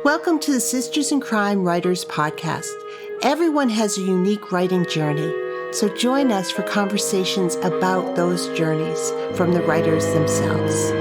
Welcome to the Sisters in Crime Writers Podcast. Everyone has a unique writing journey, so join us for conversations about those journeys from the writers themselves.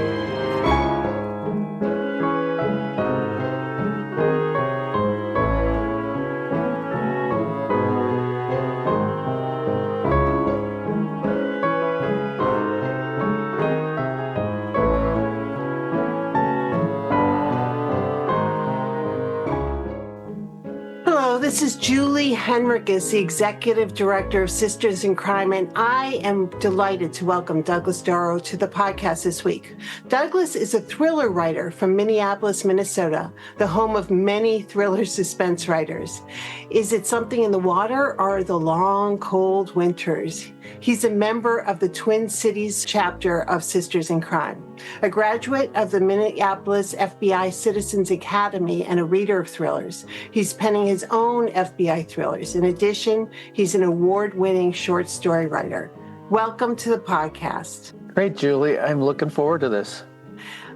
This is Julie Henricus, the Executive Director of Sisters in Crime, and I am delighted to welcome Douglas Dorow to the podcast this week. Douglas is a thriller writer from Minneapolis, Minnesota, the home of many thriller suspense writers. Is it something in the water or the long, cold winters? He's a member of the Twin Cities chapter of Sisters in Crime, a graduate of the Minneapolis FBI Citizens Academy, and a reader of thrillers. He's penning his own FBI thrillers. In addition, he's an award-winning short story writer. Welcome to the podcast. Great, Julie. I'm looking forward to this.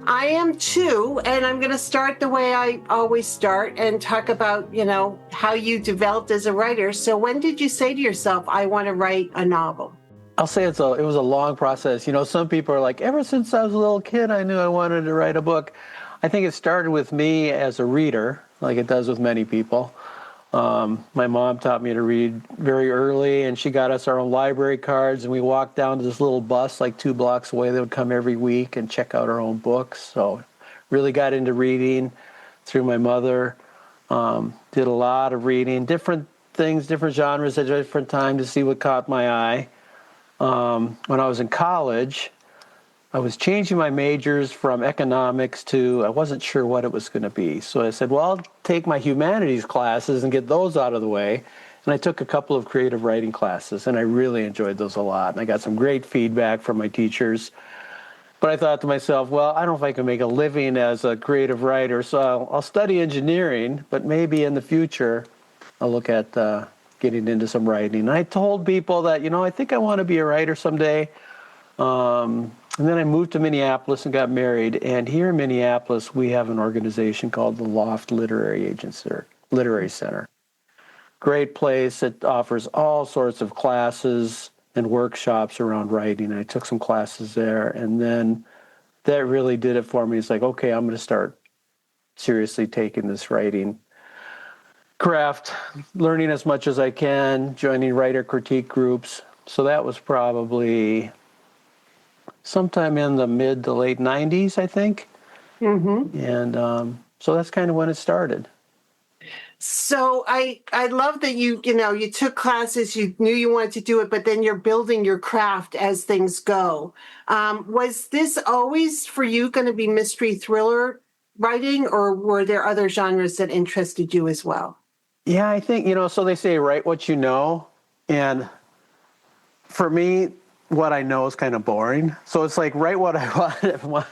I am too, and I'm going to start the way I always start and talk about, how you developed as a writer. So when did you say to yourself, I want to write a novel? I'll say it was a long process. Some people are like, ever since I was a little kid, I knew I wanted to write a book. I think it started with me as a reader, like it does with many people. My mom taught me to read very early, and she got us our own library cards, and we walked down to this little bus like 2 blocks away that would come every week and check out our own books. So really got into reading through my mother. Did a lot of reading, different things, different genres at different times to see what caught my eye. When I was in college, I was changing my majors from economics to, I wasn't sure what it was going to be. So I said, well, I'll take my humanities classes and get those out of the way. And I took a couple of creative writing classes, and I really enjoyed those a lot. And I got some great feedback from my teachers. But I thought to myself, well, I don't know if I can make a living as a creative writer, so I'll study engineering, but maybe in the future I'll look at getting into some writing. And I told people that, I think I want to be a writer someday. And then I moved to Minneapolis and got married. And here in Minneapolis, we have an organization called the Loft Literary Center. Great place. It offers all sorts of classes and workshops around writing. I took some classes there. And then that really did it for me. It's like, okay, I'm going to start seriously taking this writing craft, learning as much as I can, joining writer critique groups. So that was probably sometime in the mid to late 90s, I think. Mm-hmm. And so that's kind of when it started. So I love that you took classes, you knew you wanted to do it, but then you're building your craft as things go. Was this always for you going to be mystery thriller writing, or were there other genres that interested you as well? Yeah, I think, so they say write what you know. And for me, what I know is kind of boring. So it's like write what I want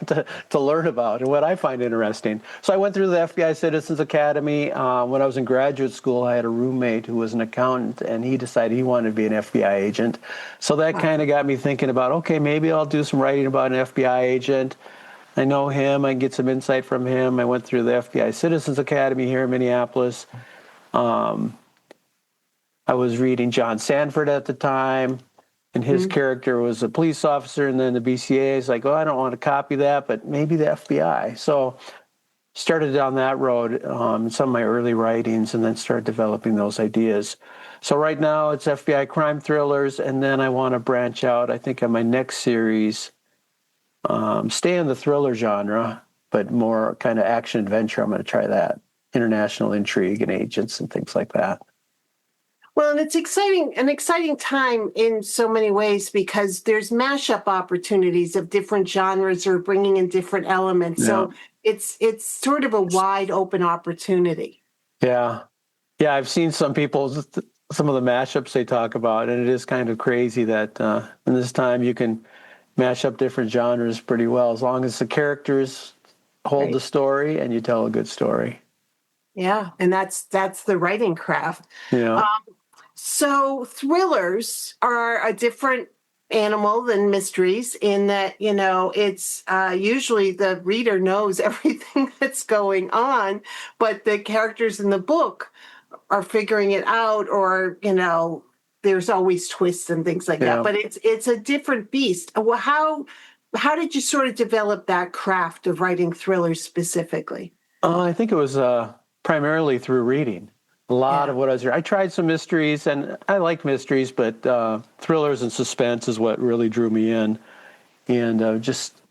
to learn about and what I find interesting. So I went through the FBI Citizens Academy. When I was in graduate school, I had a roommate who was an accountant, and he decided he wanted to be an FBI agent. So that kind of got me thinking about, okay, maybe I'll do some writing about an FBI agent. I know him. I can get some insight from him. I went through the FBI Citizens Academy here in Minneapolis. I was reading John Sanford at the time. And his character was a police officer, and then the BCA is like, oh, I don't want to copy that, but maybe the FBI. So started down that road in some of my early writings, and then started developing those ideas. So right now it's FBI crime thrillers, and then I want to branch out, I think, on my next series, stay in the thriller genre, but more kind of action-adventure. I'm going to try that, international intrigue and agents and things like that. Well, and it's an exciting time in so many ways because there's mashup opportunities of different genres or bringing in different elements. Yeah. So it's sort of a wide open opportunity. Yeah. Yeah, I've seen some of the mashups they talk about, and it is kind of crazy that in this time you can mash up different genres pretty well as long as the characters hold the story and you tell a good story. Yeah, and that's the writing craft. Yeah. So thrillers are a different animal than mysteries in that, it's usually the reader knows everything that's going on, but the characters in the book are figuring it out, or, there's always twists and things like that. Yeah. But it's a different beast. Well, how did you sort of develop that craft of writing thrillers specifically? I think it was primarily through reading. A lot Yeah. of what I was reading. I tried some mysteries, and I like mysteries, but thrillers and suspense is what really drew me in. And just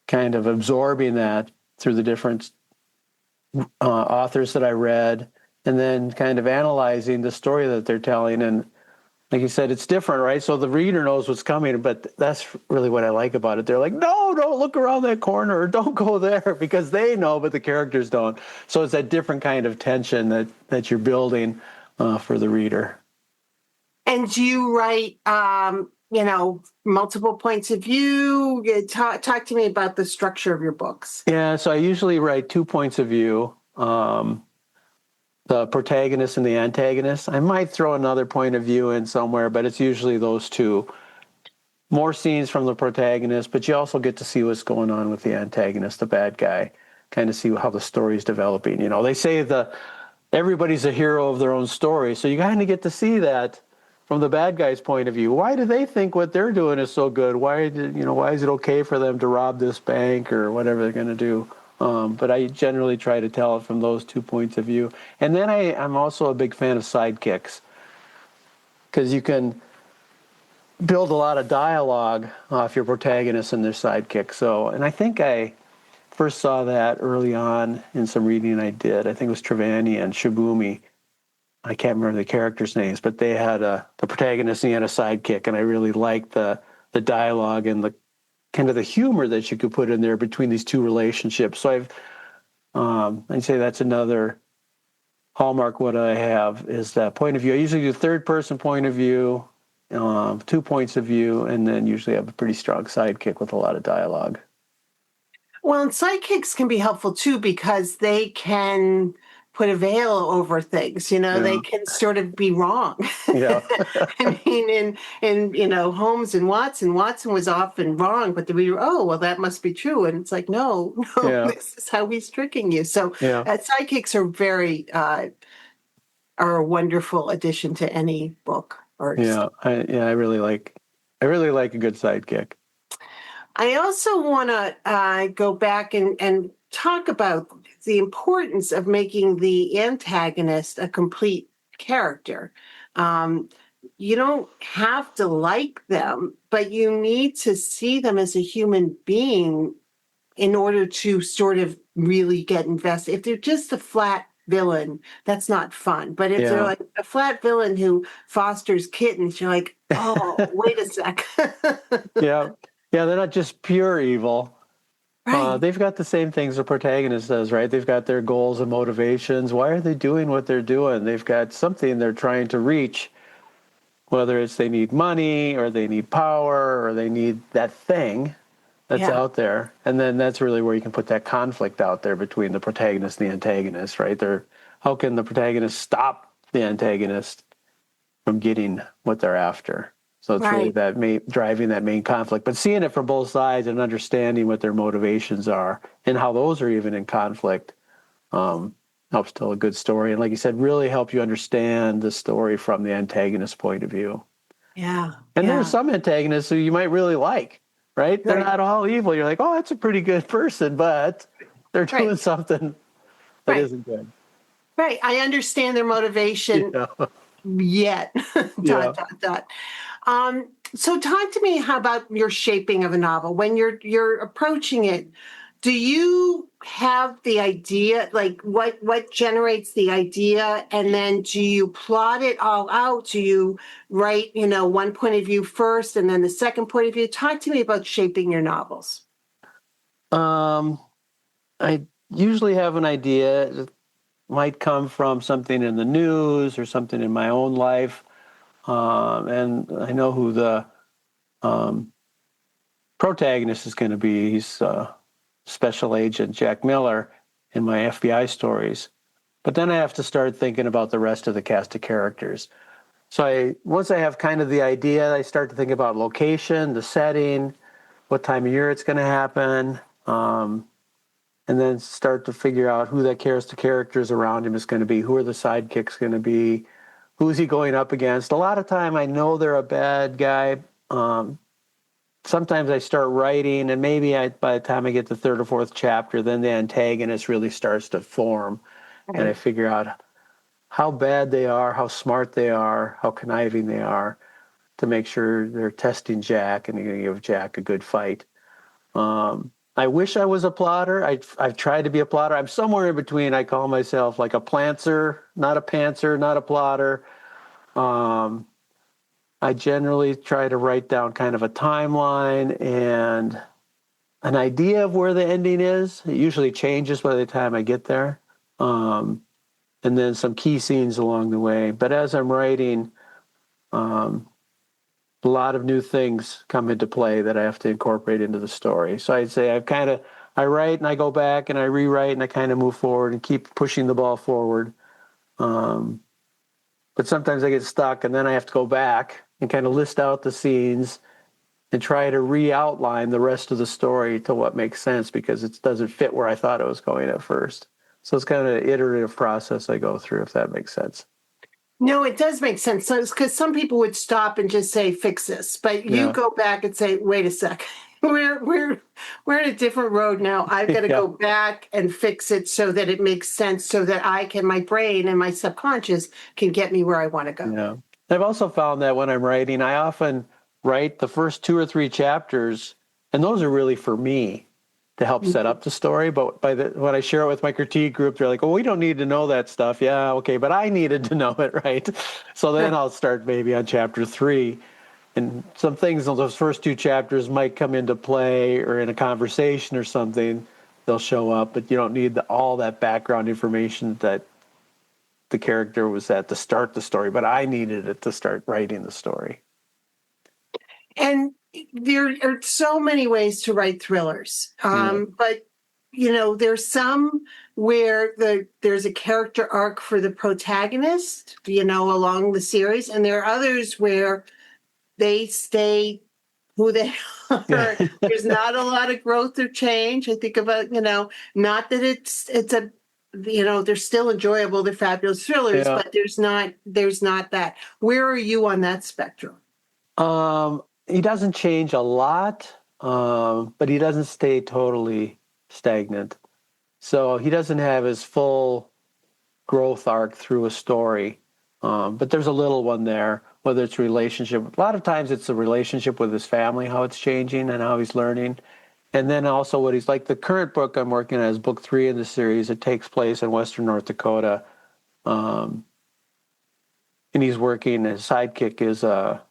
kind of absorbing that through the different authors that I read, and then kind of analyzing the story that they're telling. And like you said, it's different, right? So the reader knows what's coming, but that's really what I like about it. They're like, no, don't look around that corner, or don't go there, because they know, but the characters don't. So it's that different kind of tension that you're building for the reader. And do you write, multiple points of view? Talk to me about the structure of your books. Yeah, so I usually write 2 points of view. The protagonist and the antagonist. I might throw another point of view in somewhere, but it's usually those two. More scenes from the protagonist, but you also get to see what's going on with the antagonist, the bad guy, kind of see how the story's developing. They say everybody's a hero of their own story, so you kind of get to see that from the bad guy's point of view. Why do they think what they're doing is so good? Why is it okay for them to rob this bank or whatever they're going to do? But I generally try to tell it from those 2 points of view. And then I'm also a big fan of sidekicks, because you can build a lot of dialogue off your protagonist and their sidekick. And I think I first saw that early on in some reading I did. I think it was Trevani and Shibumi. I can't remember the characters' names, but they had the protagonist and he had a sidekick, and I really liked the dialogue and the kind of the humor that you could put in there between these two relationships. So I'd say that's another hallmark. What I have is that point of view. I usually do third-person point of view, 2 points of view, and then usually have a pretty strong sidekick with a lot of dialogue. Well, and sidekicks can be helpful too, because they can put a veil over things. They can sort of be wrong. Yeah. I mean, in Holmes and Watson was often wrong, but the reader, oh, well, that must be true, and it's like, no, Yeah. this is how he's tricking you. So, Yeah. sidekicks are are a wonderful addition to any book. I really like a good sidekick. I also want to go back and talk about the importance of making the antagonist a complete character. You don't have to like them, but you need to see them as a human being in order to sort of really get invested. If they're just a flat villain, that's not fun. But if they're like a flat villain who fosters kittens, you're like, oh, wait a sec. Yeah. Yeah, they're not just pure evil. Right. They've got the same things the protagonist does, right? They've got their goals and motivations. Why are they doing what they're doing? They've got something they're trying to reach, whether it's they need money or they need power or they need that thing that's out there. And then that's really where you can put that conflict out there between the protagonist and the antagonist, right? How can the protagonist stop the antagonist from getting what they're after? So it's really that driving that main conflict, but seeing it from both sides and understanding what their motivations are and how those are even in conflict helps tell a good story. And like you said, really help you understand the story from the antagonist's point of view. Yeah. And there are some antagonists who you might really like, right? They're not all evil. You're like, oh, that's a pretty good person, but they're doing something that isn't good. Right. I understand their motivation yet. So talk to me about your shaping of a novel. When you're approaching it, do you have the idea, like what generates the idea, and then do you plot it all out? Do you write, one point of view first and then the second point of view? Talk to me about shaping your novels. I usually have an idea. It might come from something in the news or something in my own life. And I know who the protagonist is going to be. He's Special Agent Jack Miller in my FBI stories. But then I have to start thinking about the rest of the cast of characters. So once I have kind of the idea, I start to think about location, the setting, what time of year it's going to happen, and then start to figure out who the characters around him is going to be, who are the sidekicks going to be, who's he going up against. A lot of time I know they're a bad guy. Sometimes I start writing, and maybe by the time I get to the third or fourth chapter, then the antagonist really starts to form, and I figure out how bad they are, how smart they are, how conniving they are, to make sure they're testing Jack and they're going to give Jack a good fight. I wish I was a plotter. I've tried to be a plotter. I'm somewhere in between. I call myself like a plantser, not a pantser, not a plotter. I generally try to write down kind of a timeline and an idea of where the ending is. It usually changes by the time I get there. And then some key scenes along the way. But as I'm writing, a lot of new things come into play that I have to incorporate into the story. So I'd say I write and I go back and I rewrite and I kind of move forward and keep pushing the ball forward. But sometimes I get stuck and then I have to go back and kind of list out the scenes and try to re-outline the rest of the story to what makes sense, because it doesn't fit where I thought it was going at first. So it's kind of an iterative process I go through, if that makes sense. No, it does make sense. Because some people would stop and just say, fix this. But you go back and say, wait a sec. We're in a different road now. I've got to go back and fix it so that it makes sense, so that my brain and my subconscious can get me where I want to go. Yeah. I've also found that when I'm writing, I often write the first 2 or 3 chapters, and those are really for me to help set up the story. But when I share it with my critique group, they're like, "Oh, we don't need to know that stuff." Yeah, okay, but I needed to know it, right? So then I'll start maybe on chapter 3, and some things in those first 2 chapters might come into play, or in a conversation or something, they'll show up. But you don't need all that background information that the character was at to start the story. But I needed it to start writing the story. And there are so many ways to write thrillers. But, there's some where there's a character arc for the protagonist, along the series. And there are others where they stay who they are. There's not a lot of growth or change. I think about, not that it's a, they're still enjoyable. They're fabulous thrillers, but there's not that. Where are you on that spectrum? He doesn't change a lot, but he doesn't stay totally stagnant. So he doesn't have his full growth arc through a story. But there's a little one there, whether it's relationship. A lot of times it's a relationship with his family, how it's changing and how he's learning. And then also what he's like. The current book I'm working on is book 3 in the series. It takes place in Western North Dakota. And he's working, his sidekick is a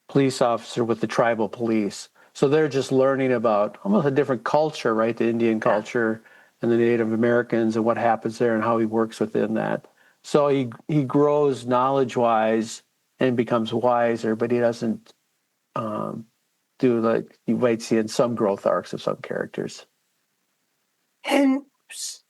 police officer with the tribal police. So they're just learning about almost a different culture, right? The Indian culture and the Native Americans and what happens there and how he works within that. So he grows knowledge-wise and becomes wiser, but he doesn't do like you might see in some growth arcs of some characters. And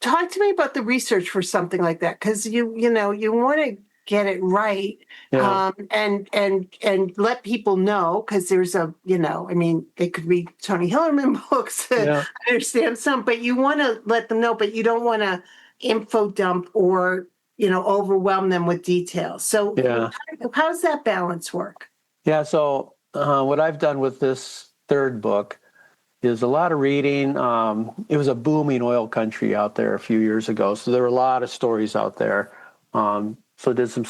talk to me about the research for something like that, because you want to get it right, and let people know, because there's they could read Tony Hillerman books and understand some, but you want to let them know, but you don't want to info dump or overwhelm them with details. So how's that balance work? Yeah, so what I've done with this third book is a lot of reading. It was a booming oil country out there a few years ago, so there were a lot of stories out there. So did some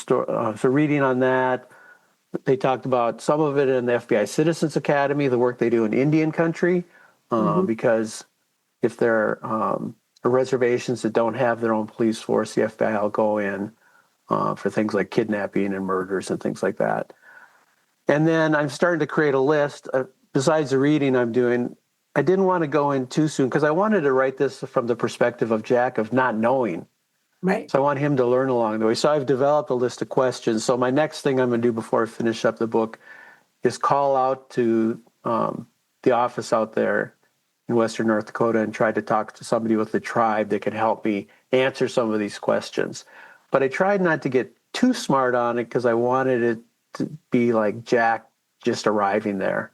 reading on that. They talked about some of it in the FBI Citizens Academy, the work they do in Indian country, because if there are reservations that don't have their own police force, the FBI will go in for things like kidnapping and murders and things like that. And then I'm starting to create a list. Besides the reading I'm doing, I didn't want to go in too soon because I wanted to write this from the perspective of Jack of not knowing. Right. So I want him to learn along the way. So I've developed a list of questions. So my next thing I'm going to do before I finish up the book is call out to the office out there in Western North Dakota and try to talk to somebody with the tribe that can help me answer some of these questions. But I tried not to get too smart on it because I wanted it to be like Jack just arriving there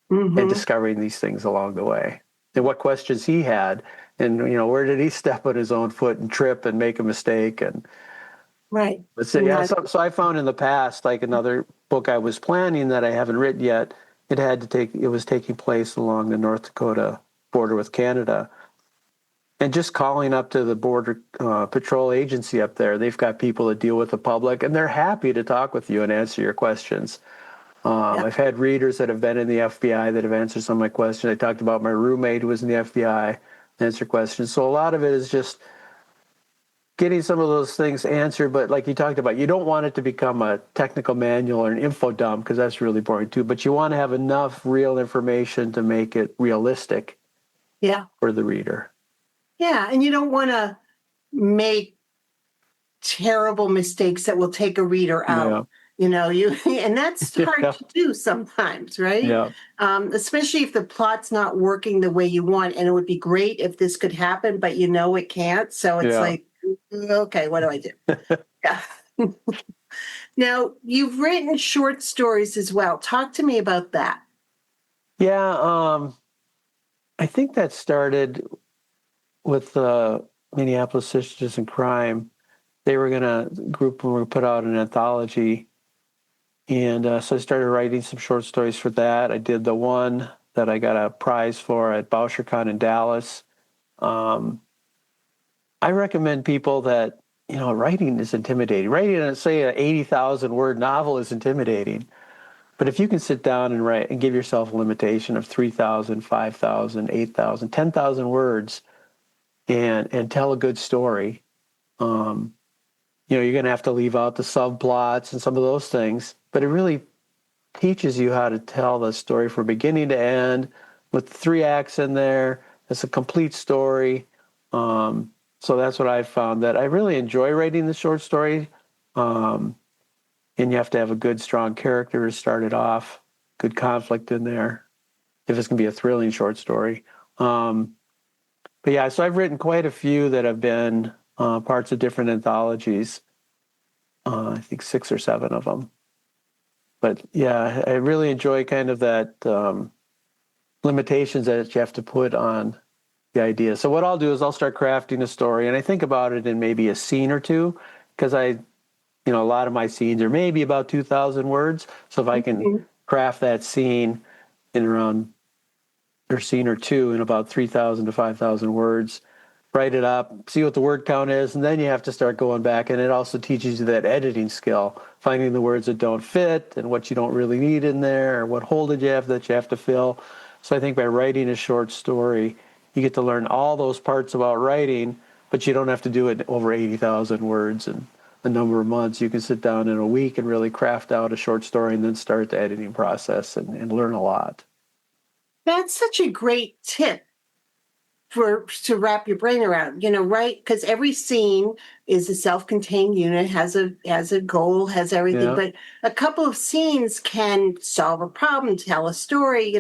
and discovering these things along the way, and what questions he had, and where did he step on his own foot and trip and make a mistake, and Right. but so I found in the past, like another book I was planning that I haven't written yet, it was taking place along the North Dakota border with Canada. And just calling up to the Border Patrol Agency up there, they've got people that deal with the public, and they're happy to talk with you and answer your questions. I've had readers that have been in the FBI that have answered some of my questions. I talked about my roommate who was in the FBI, answer questions. So a lot of it is just getting some of those things answered. But like you talked about, you don't want it to become a technical manual or an info dump because that's really boring too. But you want to have enough real information to make it realistic for the reader. Yeah, and you don't want to make terrible mistakes that will take a reader out. And that's hard to do sometimes, right? Yeah. Especially if the plot's not working the way you want. And it would be great if this could happen, but it can't. So it's like, okay, what do I do? Yeah. Now, you've written short stories as well. Talk to me about that. Yeah, I think that started with the Minneapolis Sisters in Crime. They were going to put out an anthology. And so I started writing some short stories for that. I did the one that I got a prize for at BoucherCon in Dallas. I recommend people that, writing is intimidating. Writing, say, an 80,000 word novel is intimidating. But if you can sit down and write and give yourself a limitation of 3,000, 5,000, 8,000, 10,000 words and tell a good story, you're going to have to leave out the subplots and some of those things. But it really teaches you how to tell the story from beginning to end with 3 acts in there. It's a complete story. So that's what I've found, that I really enjoy writing the short story. And you have to have a good, strong character to start it off, good conflict in there, if it's going to be a thrilling short story. But yeah, so I've written quite a few that have been parts of different anthologies. I think 6 or 7 of them. But yeah, I really enjoy kind of that limitations that you have to put on the idea. So what I'll do is I'll start crafting a story, and I think about it in maybe a scene or two, because a lot of my scenes are maybe about 2,000 words. So if I can craft that scene in around, or scene or two in about 3,000 to 5,000 words, write it up, see what the word count is, and then you have to start going back. And it also teaches you that editing skill, finding the words that don't fit and what you don't really need in there, or what hole did you have that you have to fill. So I think by writing a short story, you get to learn all those parts about writing, but you don't have to do it over 80,000 words and a number of months. You can sit down in a week and really craft out a short story and then start the editing process and learn a lot. That's such a great tip to wrap your brain around, right? Because every scene is a self-contained unit, has a goal, has everything. Yeah. But a couple of scenes can solve a problem, tell a story,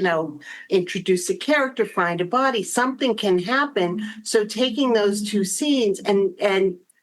introduce a character, find a body. Something can happen. So taking those 2 scenes and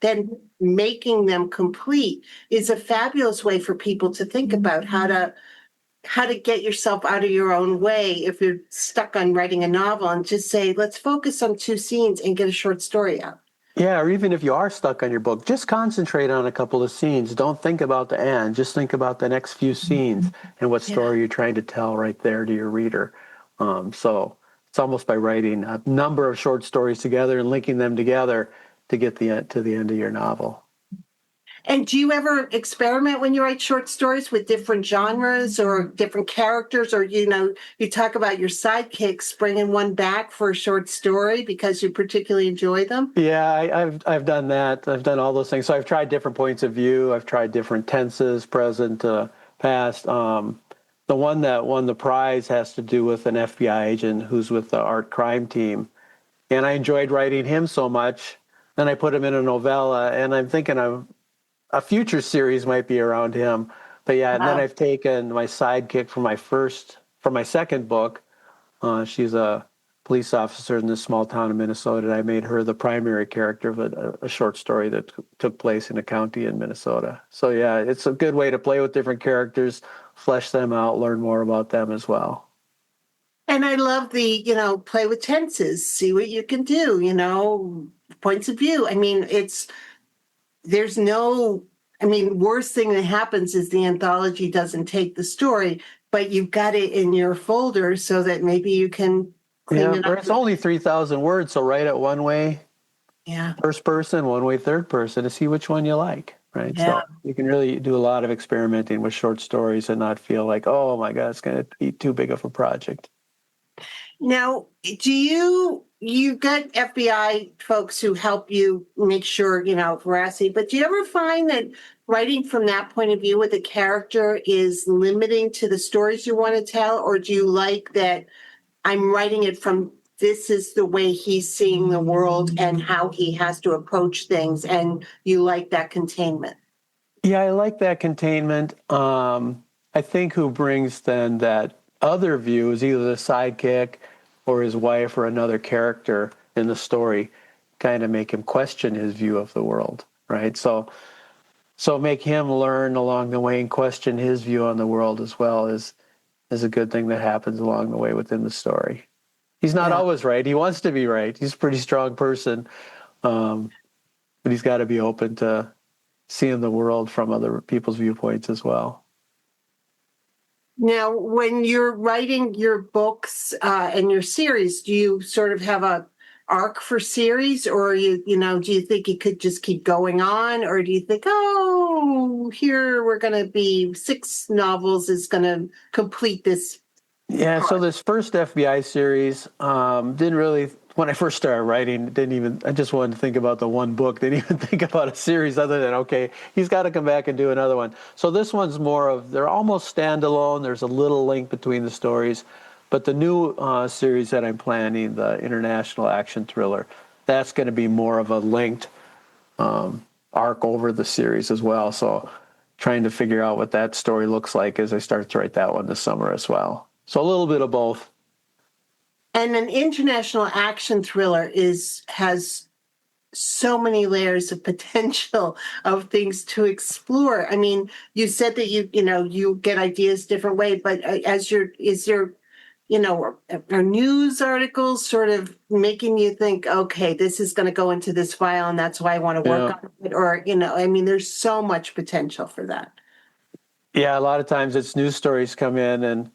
then making them complete is a fabulous way for people to think about how to get yourself out of your own way if you're stuck on writing a novel, and just say, let's focus on 2 scenes and get a short story out. Yeah, or even if you are stuck on your book, just concentrate on a couple of scenes. Don't think about the end. Just think about the next few scenes and what story you're trying to tell right there to your reader. So it's almost by writing a number of short stories together and linking them together to get to the end of your novel. And do you ever experiment when you write short stories with different genres or different characters? Or, you talk about your sidekicks, bringing one back for a short story because you particularly enjoy them? Yeah, I've done that. I've done all those things. So I've tried different points of view. I've tried different tenses, present, past. The one that won the prize has to do with an FBI agent who's with the art crime team. And I enjoyed writing him so much. Then I put him in a novella, and I'm thinking a future series might be around him. But yeah, and then I've taken my sidekick from my second book. She's a police officer in this small town in Minnesota, and I made her the primary character of a short story that took place in a county in Minnesota. So yeah, it's a good way to play with different characters, flesh them out, learn more about them as well. And I love the, play with tenses, see what you can do, points of view. I mean, worst thing that happens is the anthology doesn't take the story, but you've got it in your folder so that maybe you can clean it up. It's only 3,000 words, so write it one way, first person, one way, third person, to see which one you like, right? Yeah. So you can really do a lot of experimenting with short stories and not feel like, oh my God, it's going to be too big of a project. Now, you got FBI folks who help you make sure, veracity, but do you ever find that writing from that point of view with a character is limiting to the stories you want to tell? Or do you like that I'm writing it from this is the way he's seeing the world and how he has to approach things, and you like that containment? Yeah, I like that containment. I think who brings then that other view is either the sidekick or his wife or another character in the story, kind of make him question his view of the world, right? So make him learn along the way and question his view on the world as well is a good thing that happens along the way within the story. He's not always right. He wants to be right. He's a pretty strong person, but he's got to be open to seeing the world from other people's viewpoints as well. Now, when you're writing your books and your series, do you sort of have a arc for series, or do you think it could just keep going on, or do you think, oh, here we're going to be 6 novels is going to complete this? Yeah, so this first FBI series didn't really, when I first started writing, I just wanted to think about the one book, didn't even think about a series other than, okay, he's got to come back and do another one. So this one's more of, they're almost standalone, there's a little link between the stories, but the new series that I'm planning, the international action thriller, that's going to be more of a linked arc over the series as well. So trying to figure out what that story looks like as I start to write that one this summer as well. So a little bit of both. And an international action thriller has so many layers of potential of things to explore. I mean, you said that you get ideas different way, but are news articles sort of making you think, okay, this is going to go into this file and that's why I want to work on it? Or, there's so much potential for that. Yeah, a lot of times it's news stories come in and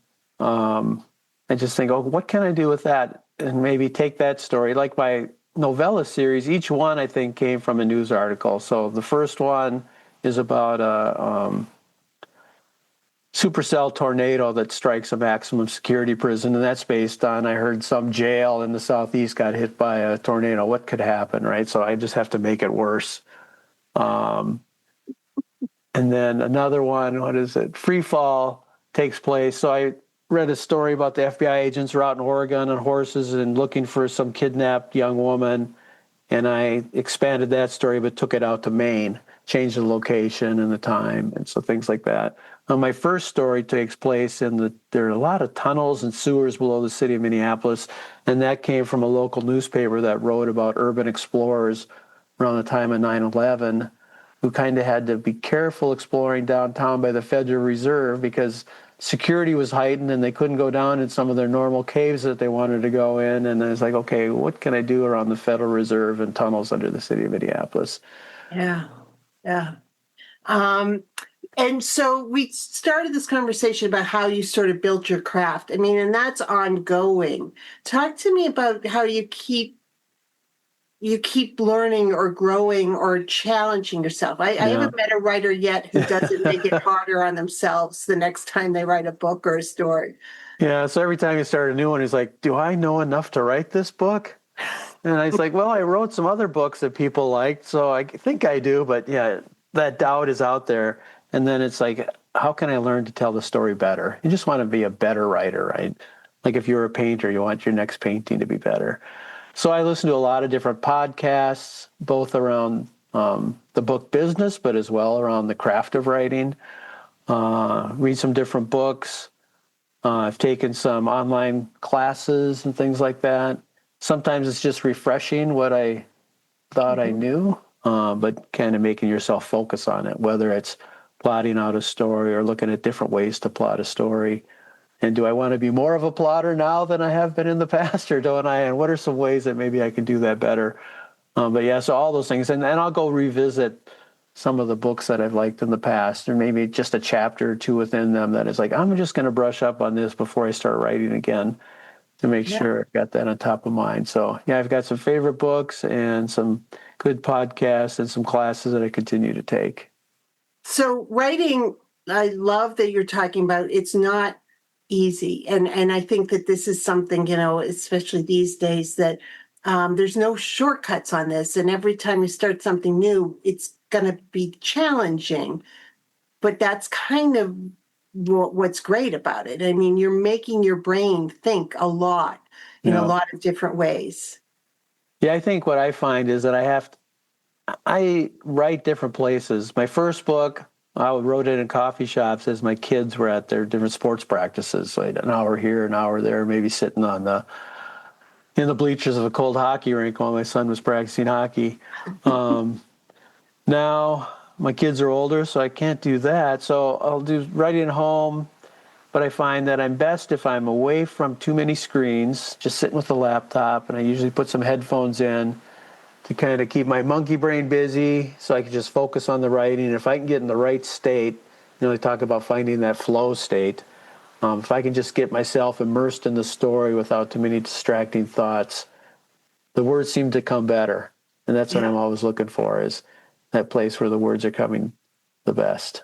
I just think, oh, what can I do with that? And maybe take that story. Like my novella series, each one I think came from a news article. So the first one is about a supercell tornado that strikes a maximum security prison, and that's based on, I heard some jail in the southeast got hit by a tornado. What could happen, right? So I just have to make it worse. And then another one, what is it? Free fall takes place. So I read a story about the FBI agents who are out in Oregon on horses and looking for some kidnapped young woman. And I expanded that story, but took it out to Maine, changed the location and the time, and so things like that. My first story takes place there are a lot of tunnels and sewers below the city of Minneapolis, and that came from a local newspaper that wrote about urban explorers around the time of 9/11, who kind of had to be careful exploring downtown by the Federal Reserve because security was heightened and they couldn't go down in some of their normal caves that they wanted to go in. And I was like, okay, what can I do around the Federal Reserve and tunnels under the city of Minneapolis? Yeah. And so we started this conversation about how you sort of built your craft. I mean, and that's ongoing. Talk to me about how you keep learning or growing or challenging yourself. I haven't met a writer yet who doesn't make it harder on themselves the next time they write a book or a story. Yeah, so every time you start a new one, he's like, do I know enough to write this book? And I was like, well, I wrote some other books that people liked, so I think I do, but yeah, that doubt is out there. And then it's like, how can I learn to tell the story better? You just want to be a better writer, right? Like if you're a painter, you want your next painting to be better. So I listen to a lot of different podcasts, both around the book business, but as well around the craft of writing. Read some different books. I've taken some online classes and things like that. Sometimes it's just refreshing what I thought I knew, but kind of making yourself focus on it, whether it's plotting out a story or looking at different ways to plot a story. And do I want to be more of a plotter now than I have been in the past, or don't I? And what are some ways that maybe I can do that better? But yeah, so all those things. And I'll go revisit some of the books that I've liked in the past, or maybe just a chapter or two within them that is like, I'm just going to brush up on this before I start writing again to make sure I've got that on top of mind. So yeah, I've got some favorite books and some good podcasts and some classes that I continue to take. So writing, I love that you're talking about it's not easy. And I think that this is something, especially these days, that there's no shortcuts on this. And every time you start something new, it's going to be challenging. But that's kind of what's great about it. I mean, you're making your brain think a lot in a lot of different ways. Yeah, I think what I find is that I write different places. My first book, I wrote it in coffee shops as my kids were at their different sports practices. So an hour here, an hour there, maybe sitting in the bleachers of a cold hockey rink while my son was practicing hockey. Now my kids are older, so I can't do that. So I'll do writing at home, but I find that I'm best if I'm away from too many screens, just sitting with the laptop, and I usually put some headphones in to kind of keep my monkey brain busy so I can just focus on the writing. If I can get in the right state, they talk about finding that flow state. If I can just get myself immersed in the story without too many distracting thoughts, the words seem to come better. And that's what I'm always looking for, is that place where the words are coming the best.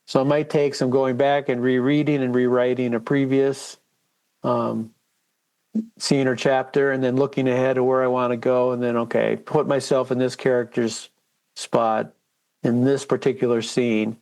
So it might take some going back and rereading and rewriting a previous scene or chapter, and then looking ahead to where I want to go, and then, okay, put myself in this character's spot in this particular scene,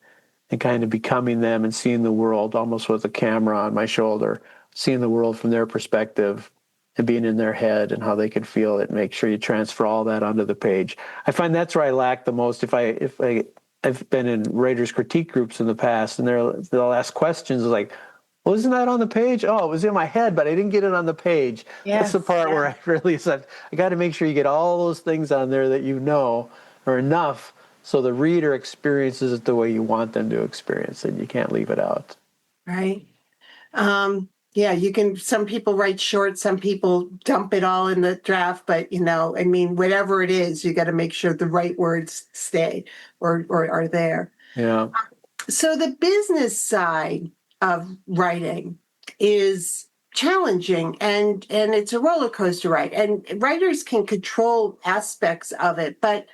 and kind of becoming them and seeing the world almost with a camera on my shoulder, seeing the world from their perspective and being in their head and how they can feel it. Make sure you transfer all that onto the page. I find that's where I lack the most. I've been in writers' critique groups in the past, and they'll ask questions like, well, isn't that on the page? Oh, it was in my head, but I didn't get it on the page. That's the part where I really said, I got to make sure you get all those things on there that are enough so the reader experiences it the way you want them to experience it. You can't leave it out. Right. Some people write short, some people dump it all in the draft, but whatever it is, you got to make sure the right words stay or are there. Yeah. So the business side of writing is challenging and it's a roller coaster ride, and writers can control aspects of it, but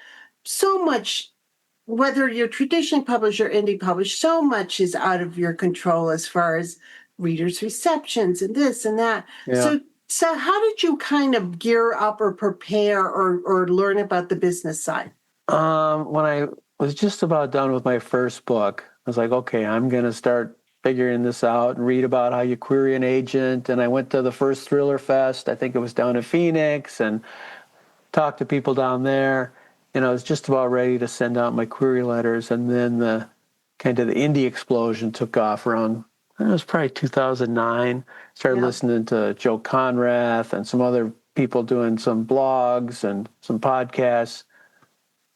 so much, whether you're traditional published or indie published, so much is out of your control as far as readers' receptions and this and that. Yeah. So how did you kind of gear up or prepare or learn about the business side? When I was just about done with my first book, I was like, okay, I'm going to start figuring this out and read about how you query an agent. And I went to the first Thriller Fest. I think it was down in Phoenix, and talked to people down there. And I was just about ready to send out my query letters. And then the indie explosion took off around, it was probably 2009. Started listening to Joe Conrath and some other people doing some blogs and some podcasts,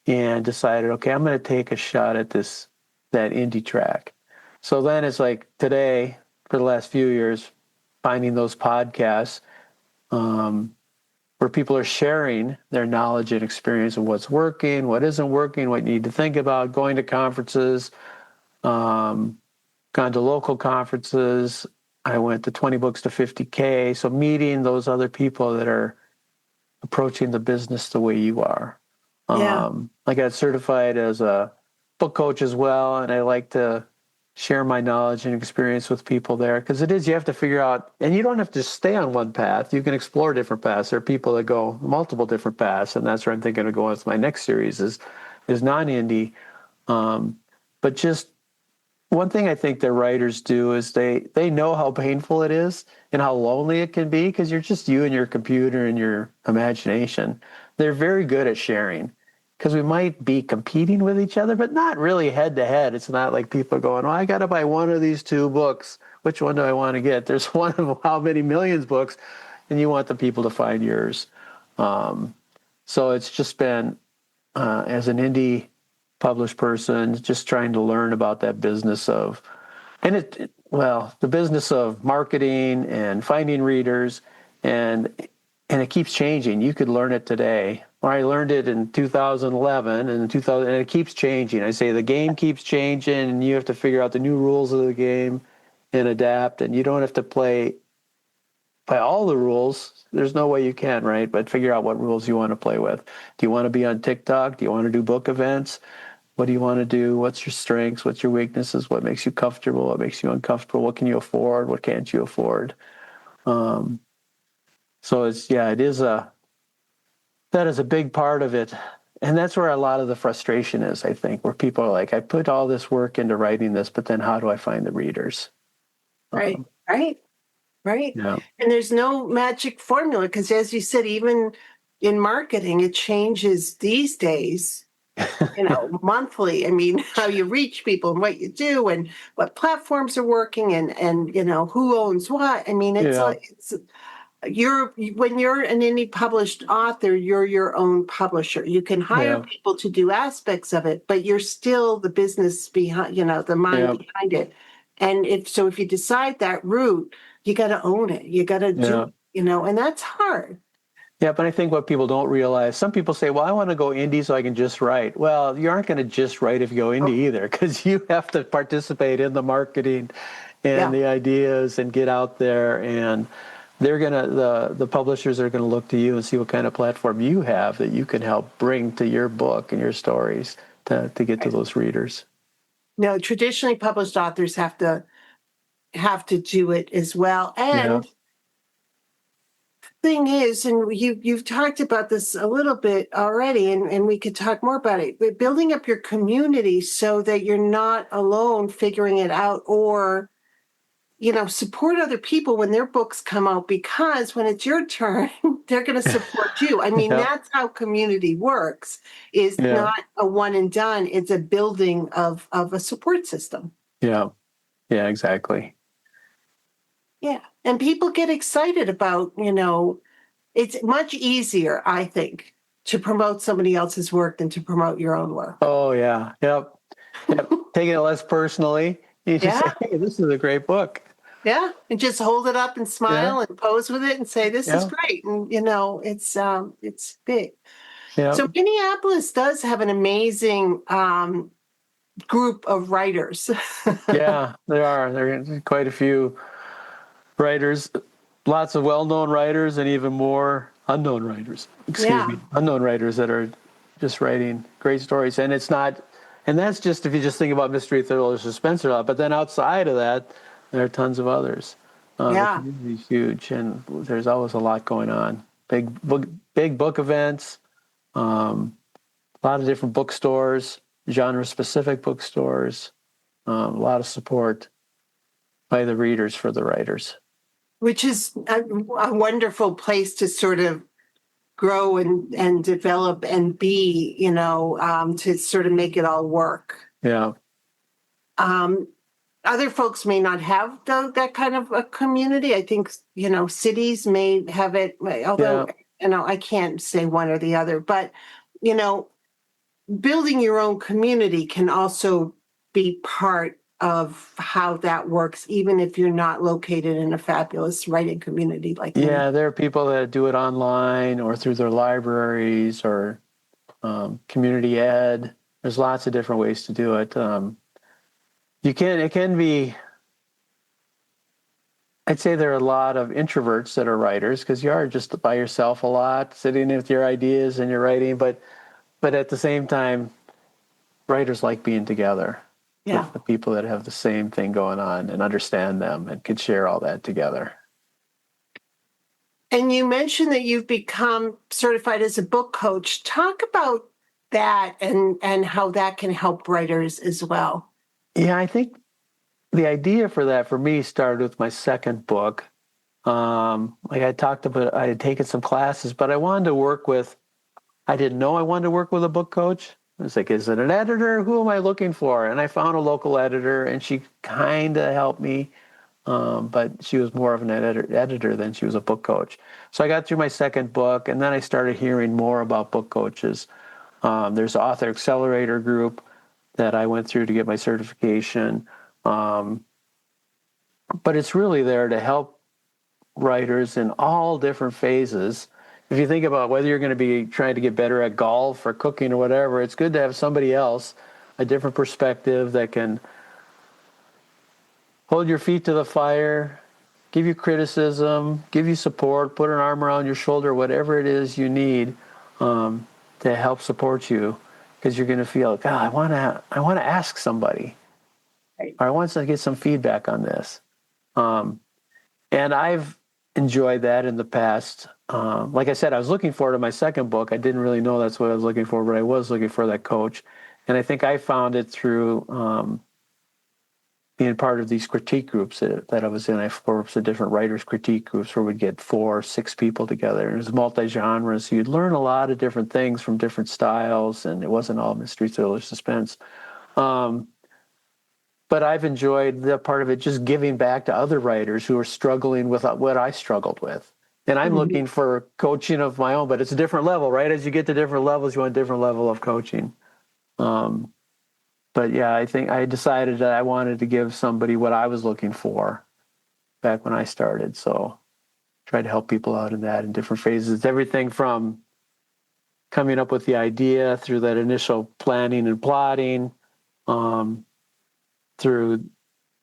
and decided, okay, I'm going to take a shot at that indie track. So then it's like today, for the last few years, finding those podcasts where people are sharing their knowledge and experience of what's working, what isn't working, what you need to think about, going to conferences, gone to local conferences. I went to 20 books to 50K. So meeting those other people that are approaching the business the way you are. I got certified as a book coach as well, and I like to share my knowledge and experience with people there, because you have to figure out, and you don't have to stay on one path. You can explore different paths. There are people that go multiple different paths, and that's where I'm thinking of going with my next series is non-indie. But just one thing I think that writers do is they know how painful it is and how lonely it can be, because you're just you and your computer and your imagination. They're very good at sharing. because we might be competing with each other, but not really head to head. It's not like people are going, oh, I got to buy one of these two books. Which one do I want to get? There's one of how many millions books, and you want the people to find yours. So it's just been, as an indie published person, just trying to learn about that business of, and the business of marketing and finding readers, and it keeps changing. You could learn it today. Or I learned it in 2011 and and it keeps changing. I say the game keeps changing, and you have to figure out the new rules of the game and adapt. And you don't have to play by all the rules. There's no way you can, right? But figure out what rules you want to play with. Do you want to be on TikTok? Do you want to do book events? What do you want to do? What's your strengths? What's your weaknesses? What makes you comfortable? What makes you uncomfortable? What can you afford? What can't you afford? So that is a big part of it. And that's where a lot of the frustration is, I think, where people are like, I put all this work into writing this, but then how do I find the readers? Right. Yeah. And there's no magic formula because, as you said, even in marketing, it changes these days, monthly. I mean, how you reach people and what you do and what platforms are working and who owns what. I mean, when you're an indie published author, you're your own publisher. You can hire people to do aspects of it, but you're still the business behind, the mind behind it. And if you decide that route, you got to own it. You got to do, and that's hard. Yeah, but I think what people don't realize, some people say, well, I want to go indie so I can just write. Well, you aren't going to just write if you go indie either, because you have to participate in the marketing and the ideas and get out there, and they're the publishers are going to look to you and see what kind of platform you have that you can help bring to your book and your stories to get to those readers. No, traditionally published authors have to do it as well. And thing is, and you've talked about this a little bit already, and we could talk more about it, but building up your community so that you're not alone figuring it out, or support other people when their books come out, because when it's your turn, they're going to support you. I mean, that's how community works, is not a one and done. It's a building of a support system. Yeah, exactly. Yeah. And people get excited about, it's much easier, I think, to promote somebody else's work than to promote your own work. Oh, yeah. Yep. Taking it less personally. You just say, hey, this is a great book. Yeah. And just hold it up and smile and pose with it and say, this is great. And, it's big. Yeah. So Minneapolis does have an amazing group of writers. Yeah, there are quite a few writers, lots of well-known writers and even more unknown writers. Unknown writers that are just writing great stories. And that's just if you just think about mystery, thriller, suspense, but then outside of that, there are tons of others. The community's huge, and there's always a lot going on. Big book events, a lot of different bookstores, genre-specific bookstores, a lot of support by the readers for the writers. Which is a wonderful place to sort of grow and develop and be, to sort of make it all work. Yeah. Other folks may not have that kind of a community. I think, cities may have it, although, I can't say one or the other, but, building your own community can also be part of how that works, even if you're not located in a fabulous writing community like that. Yeah, there are people that do it online or through their libraries or community ed. There's lots of different ways to do it. It can be, I'd say there are a lot of introverts that are writers because you are just by yourself a lot, sitting with your ideas and your writing, but at the same time, writers like being together. With the people that have the same thing going on and understand them and could share all that together. And you mentioned that you've become certified as a book coach. Talk about that and how that can help writers as well. Yeah, I think the idea for that for me started with my second book. Like I talked about, I had taken some classes, but I wanted to work with I didn't know I wanted to work with a book coach. I was like, is it an editor? Who am I looking for? And I found a local editor, and she kind of helped me, but she was more of an editor than she was a book coach. So I got through my second book, and then I started hearing more about book coaches. There's an author accelerator group that I went through to get my certification. But it's really there to help writers in all different phases. If you think about whether you're going to be trying to get better at golf or cooking or whatever, it's good to have somebody else, a different perspective that can hold your feet to the fire, give you criticism, give you support, put an arm around your shoulder, whatever it is you need to help support you, because you're going to feel, God, I want to ask somebody, Right. or I want to get some feedback on this. And I've enjoyed that in the past. Like I said, I was looking for it in my second book. I didn't really know that's what I was looking for, but I was looking for that coach. And I think I found it through being part of these critique groups that I was in. I formed some different writers' critique groups where we'd get 4 or 6 people together. And it was multi-genre, so you'd learn a lot of different things from different styles, and it wasn't all mystery, thriller, suspense. But I've enjoyed the part of it, just giving back to other writers who are struggling with what I struggled with. And I'm looking for coaching of my own, but it's a different level, right? As you get to different levels, you want a different level of coaching. But yeah, I think I decided that I wanted to give somebody what I was looking for back when I started. So try to help people out in that in different phases. It's everything from coming up with the idea through that initial planning and plotting, through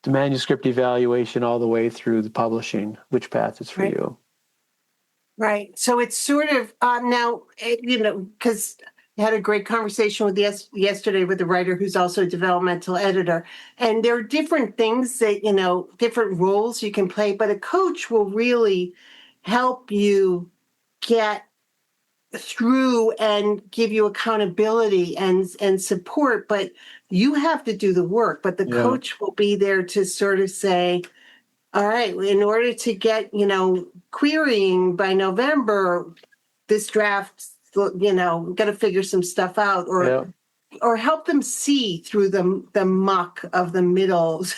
the manuscript evaluation, all the way through the publishing, which path is for you. Right. So it's sort of now, because I had a great conversation with yesterday with a writer who's also a developmental editor. And there are different things that, different roles you can play, but a coach will really help you get through and give you accountability and support, but you have to do the work. But the coach will be there to sort of say, all right, in order to get, querying by November, this draft, got to figure some stuff out, or help them see through the muck of the middles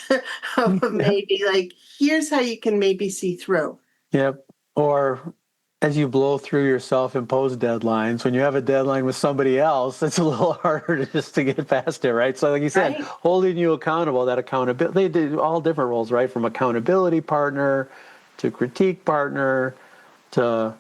of maybe like, here's how you can maybe see through. Yep. Or as you blow through your self-imposed deadlines, when you have a deadline with somebody else, it's a little harder just to get past it, right? So like you said, holding you accountable, that accountability, they do all different roles, right? From accountability partner to critique partner to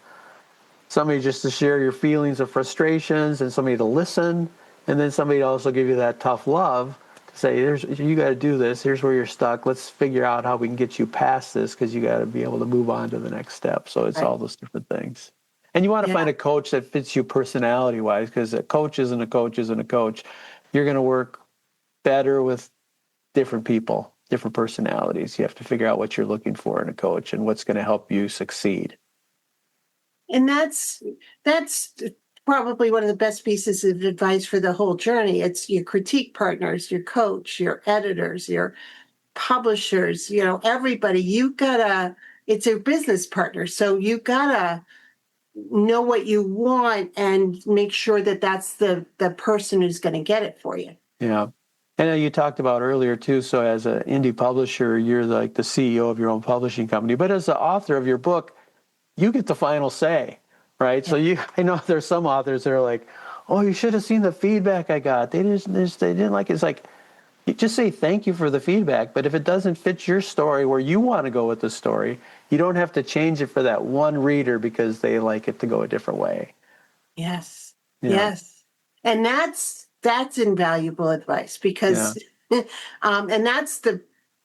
somebody just to share your feelings of frustrations, and somebody to listen, and then somebody to also give you that tough love to say, you got to do this. Here's where you're stuck. Let's figure out how we can get you past this, because you got to be able to move on to the next step. So it's all those different things. And you want to find a coach that fits you personality-wise, because a coach isn't a coach isn't a coach. You're going to work better with different people, different personalities. You have to figure out what you're looking for in a coach and what's going to help you succeed. And that's probably one of the best pieces of advice for the whole journey. It's your critique partners, your coach, your editors, your publishers, everybody. It's your business partner. So you gotta know what you want and make sure that that's the person who's going to get it for you. Yeah. And you talked about earlier too, so as an indie publisher, you're like the CEO of your own publishing company. But as the author of your book, you get the final say, right? Yeah. So I know there's some authors that are like, oh, you should have seen the feedback I got. They didn't like it. It's like, you just say thank you for the feedback. But if it doesn't fit your story where you want to go with the story, you don't have to change it for that one reader because they like it to go a different way. Yes. Yeah. Yes. And that's invaluable advice, because, and that's the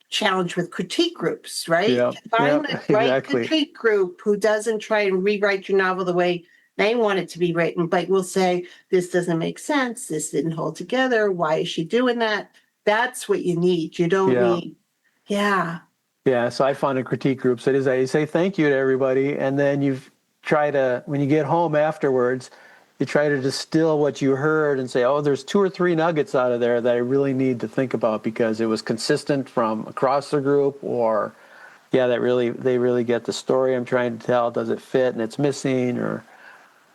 challenge with critique groups, right? Yeah. Find the right critique group who doesn't try and rewrite your novel the way they want it to be written, but will say, this doesn't make sense. This didn't hold together. Why is she doing that? That's what you need. You don't need, Yeah, so I found a critique group. So you say thank you to everybody, and then you try to, when you get home afterwards, you try to distill what you heard and say, oh, there's 2 or 3 nuggets out of there that I really need to think about because it was consistent from across the group, or they really get the story I'm trying to tell. Does it fit and it's missing, or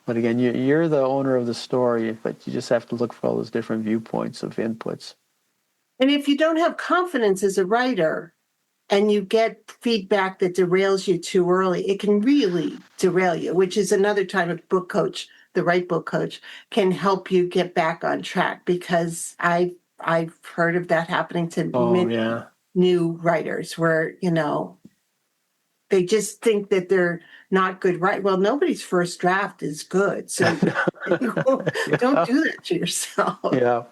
But again, you're the owner of the story, but you just have to look for all those different viewpoints of inputs. And if you don't have confidence as a writer and you get feedback that derails you too early, it can really derail you, which is another time a book coach, the right book coach, can help you get back on track, because I've heard of that happening to many new writers where, they just think that they're not good, right? Well, nobody's first draft is good. So don't do that to yourself. Yeah.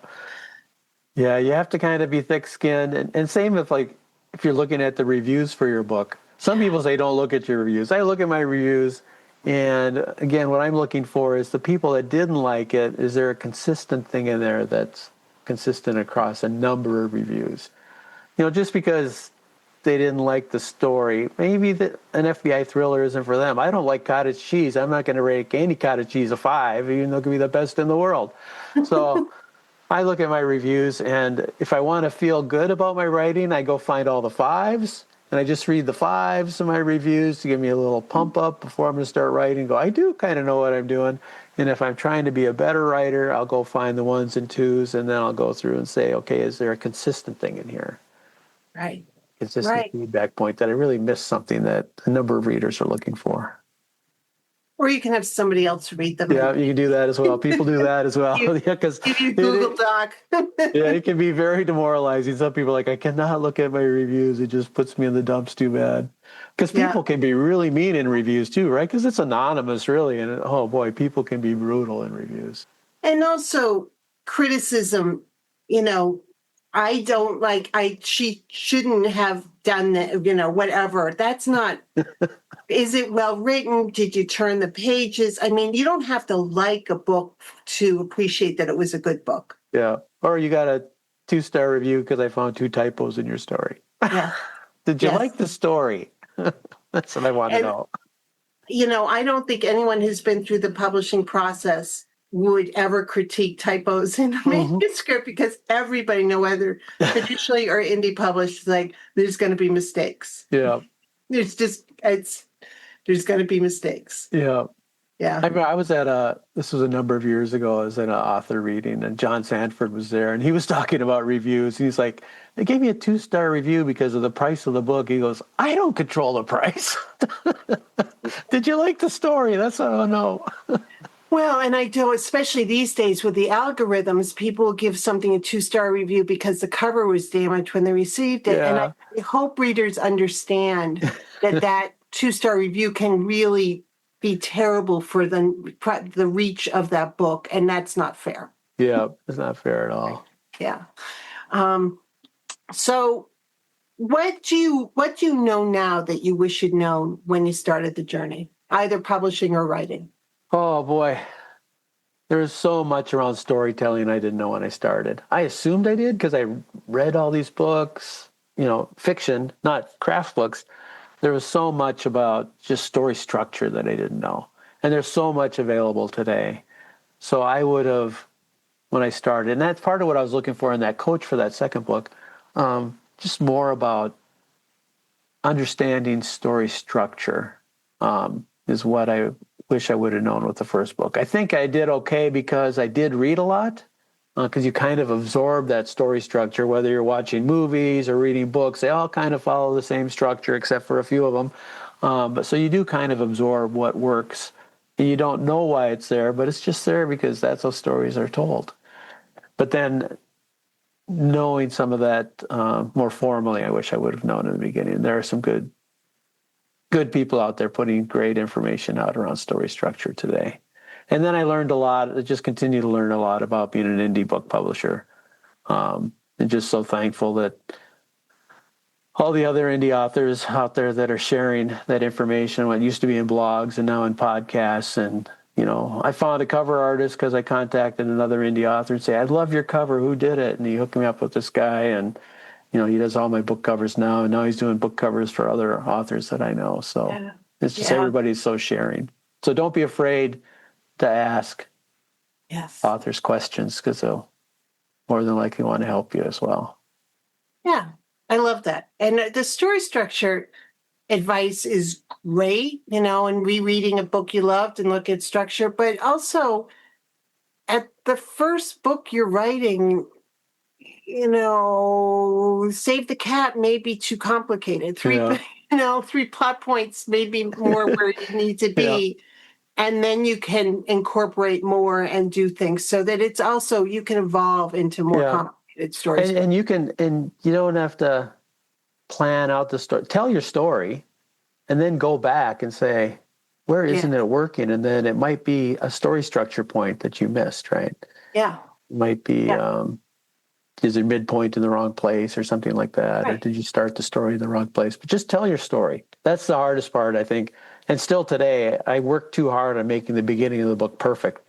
Yeah, you have to kind of be thick-skinned. And same with, like, if you're looking at the reviews for your book. Some people say don't look at your reviews. I look at my reviews, and again, what I'm looking for is the people that didn't like it, is there a consistent thing in there that's consistent across a number of reviews? Just because they didn't like the story, maybe an FBI thriller isn't for them. I don't like cottage cheese. I'm not going to rate any cottage cheese a 5, even though it could be the best in the world. So I look at my reviews, and if I want to feel good about my writing, I go find all the 5s, and I just read the 5s in my reviews to give me a little pump up before I'm going to start writing. I do kind of know what I'm doing. And if I'm trying to be a better writer, I'll go find the 1s and 2s, and then I'll go through and say, okay, is there a consistent thing in here? Right. Consistent feedback point that I really missed something that a number of readers are looking for. Or you can have somebody else read them. Yeah, you can do that as well. People do that as well. Give you Google Doc. Yeah, it can be very demoralizing. Some people are like, I cannot look at my reviews. It just puts me in the dumps too bad. Because people can be really mean in reviews too, right? Because it's anonymous, really. And oh boy, people can be brutal in reviews. And also criticism, I don't like, she shouldn't have done that, whatever. That's not, is it well written? Did you turn the pages? I mean, you don't have to like a book to appreciate that it was a good book. Yeah. Or you got a 2-star review because I found 2 typos in your story. Yeah. Did you like the story? That's what I want to know. I don't think anyone who's been through the publishing process would ever critique typos in a manuscript, because everybody, no whether traditionally or indie published, like there's going to be mistakes. Yeah. There's going to be mistakes. Yeah. Yeah. I was at this was a number of years ago, I was at an author reading, and John Sanford was there, and he was talking about reviews. And he's like, they gave me a 2-star review because of the price of the book. He goes, I don't control the price. Did you like the story? That's what I want to know. Well, and I do, especially these days with the algorithms, people will give something a 2-star review because the cover was damaged when they received it. Yeah. And I hope readers understand that 2-star review can really be terrible for the reach of that book, and that's not fair. Yeah, it's not fair at all. Yeah. So what do you know now that you wish you'd known when you started the journey, either publishing or writing? Oh boy, there's so much around storytelling I didn't know when I started. I assumed I did because I read all these books, fiction, not craft books. There was so much about just story structure that I didn't know. And there's so much available today. So I would have, when I started, and that's part of what I was looking for in that coach for that second book, just more about understanding story structure is what I wish I would have known with the first book. I think I did okay because I did read a lot, because you kind of absorb that story structure, whether you're watching movies or reading books. They all kind of follow the same structure except for a few of them. But so you do kind of absorb what works. And you don't know why it's there, but it's just there because that's how stories are told. But then knowing some of that more formally, I wish I would have known in the beginning. There are some good people out there putting great information out around story structure today. And then I learned a lot. I just continue to learn a lot about being an indie book publisher. And just so thankful that all the other indie authors out there that are sharing that information, what used to be in blogs and now in podcasts. And, I found a cover artist because I contacted another indie author and say, I love your cover. Who did it? And he hooked me up with this guy. And, he does all my book covers now. And now he's doing book covers for other authors that I know. So it's just everybody's so sharing. So don't be afraid to ask authors questions, because they'll more than likely want to help you as well. Yeah, I love that. And the story structure, advice is great, and rereading a book you loved and look at structure, but also at the first book you're writing, Save the Cat may be too complicated. Three plot points, maybe more where you need to be. And then you can incorporate more and do things so that it's also, you can evolve into more complicated stories. And you don't have to plan out the story. Tell your story and then go back and say, where isn't it working? And then it might be a story structure point that you missed, right? Yeah. It might be, is there midpoint in the wrong place or something like that? Right. Or did you start the story in the wrong place? But just tell your story. That's the hardest part, I think. And still today, I work too hard on making the beginning of the book perfect.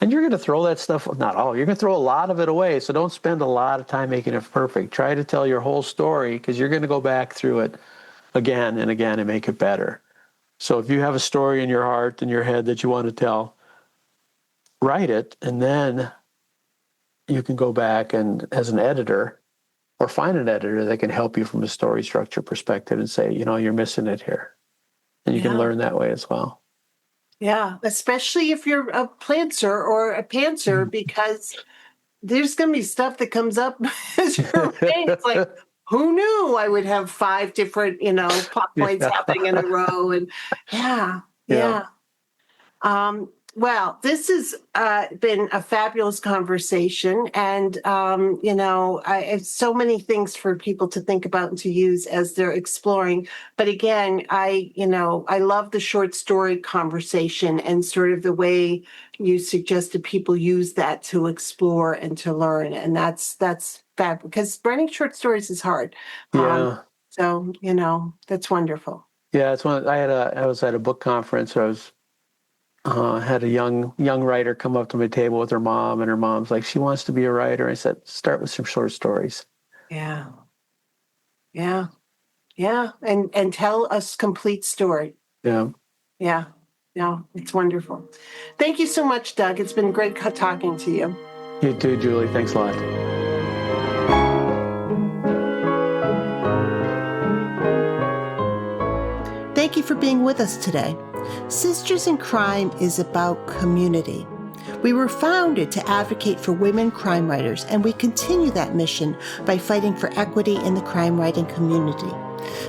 And you're going to throw that stuff, not all, you're going to throw a lot of it away. So don't spend a lot of time making it perfect. Try to tell your whole story because you're going to go back through it again and again and make it better. So if you have a story in your heart and your head that you want to tell, write it, and then you can go back and, as an editor, or find an editor that can help you from a story structure perspective and say, you're missing it here. And you can learn that way as well. Yeah, especially if you're a plantser or a pantser, because there's going to be stuff that comes up as you're writing. It's like, who knew I would have 5 different, plot points happening in a row? And well, this has been a fabulous conversation, and I have so many things for people to think about and to use as they're exploring. But again, I love the short story conversation and sort of the way you suggested people use that to explore and to learn, and that's fab, because writing short stories is hard. So that's wonderful. Yeah, it's one. I was at a book conference. I was. Had a young writer come up to my table with her mom, and her mom's like, she wants to be a writer. I said, start with some short stories. Yeah. And tell us complete story. Yeah. No, it's wonderful. Thank you so much, Doug. It's been great talking to you. You too, Julie. Thanks a lot. Thank you for being with us today. Sisters in Crime is about community. We were founded to advocate for women crime writers, and we continue that mission by fighting for equity in the crime writing community.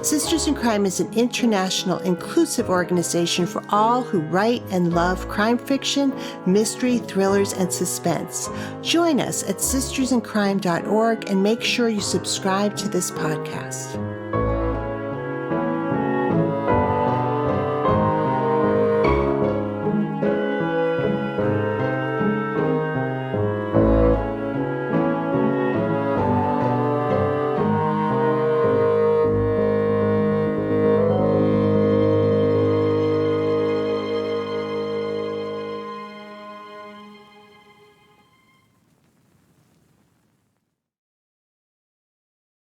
Sisters in Crime is an international, inclusive organization for all who write and love crime fiction, mystery, thrillers, and suspense. Join us at sistersincrime.org and make sure you subscribe to this podcast.